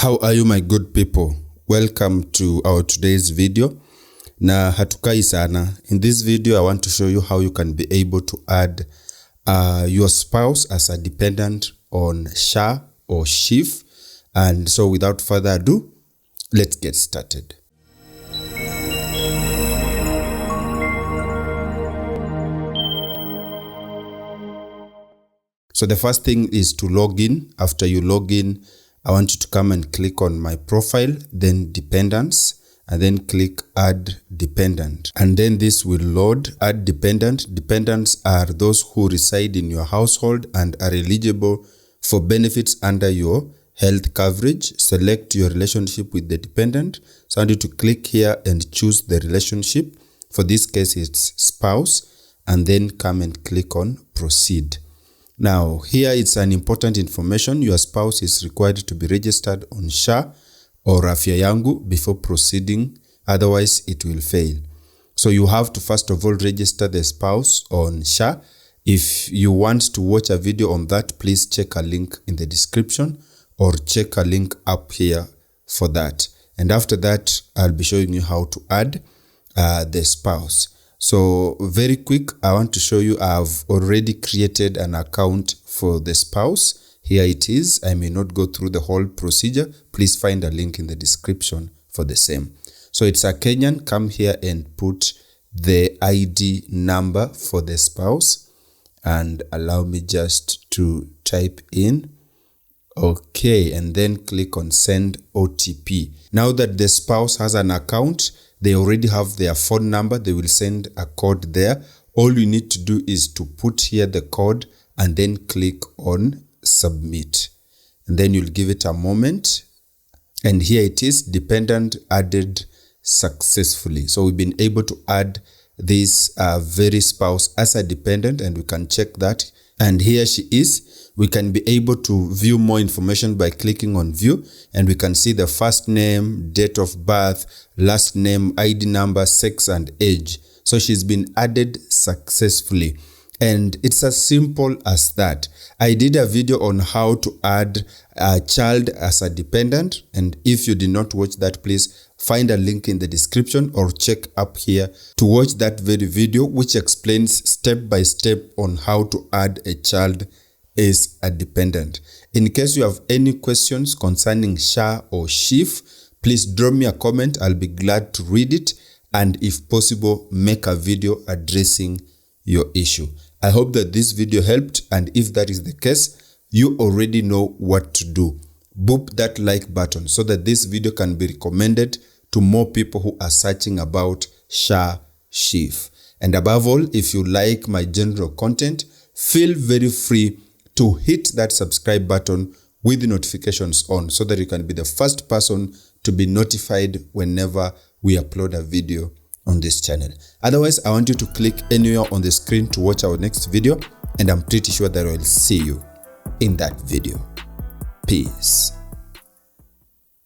How are you, my good people? Welcome to our today's video. Na hatukai sana. In this video, I want to show you how you can be able to add your spouse as a dependent on SHA or Shif. And so without further ado, let's get started. So the first thing is to log in. After you log in, I want you to come and click on my profile, then dependents, and then click add dependent. And then this will load. Add dependent. Dependents are those who reside in your household and are eligible for benefits under your health coverage. Select your relationship with the dependent. So I want you to click here and choose the relationship. For this case, it's spouse, and then come and click on proceed. Now, here it's an important information. Your spouse is required to be registered on SHA or Afya Yangu before proceeding. Otherwise, it will fail. So you have to first of all register the spouse on SHA. If you want to watch a video on that, please check a link in the description or check a link up here for that. And after that, I'll be showing you how to add the spouse. So very quick, I want to show you I've already created an account for the spouse. Here it is. I may not go through the whole procedure. Please find a link in the description for the same. So it's a Kenyan. Come here and put the ID number for the spouse and allow me just to type in. Okay, and then click on send OTP. Now that the spouse has an account, they already have their phone number. They will send a code there. All you need to do is to put here the code and then click on submit. And then you'll give it a moment. And here it is, dependent added successfully. So we've been able to add this very spouse as a dependent, and we can check that. And here she is. We can be able to view more information by clicking on view, and we can see the first name, date of birth, last name, ID number, sex, and age. So she's been added successfully. And it's as simple as that. I did a video on how to add a child as a dependent. And if you did not watch that, please find a link in the description or check up here to watch that very video, which explains step by step on how to add a child is a dependent. In case you have any questions concerning SHA or Shif, please drop me a comment. I'll be glad to read it, and if possible, make a video addressing your issue. I hope that this video helped, and if that is the case, you already know what to do. Boop that like button so that this video can be recommended to more people who are searching about SHA Shif. And above all, if you like my general content, feel very free to hit that subscribe button with the notifications on so that you can be the first person to be notified whenever we upload a video on this channel. Otherwise, I want you to click anywhere on the screen to watch our next video, and I'm pretty sure that I will see you in that video. Peace.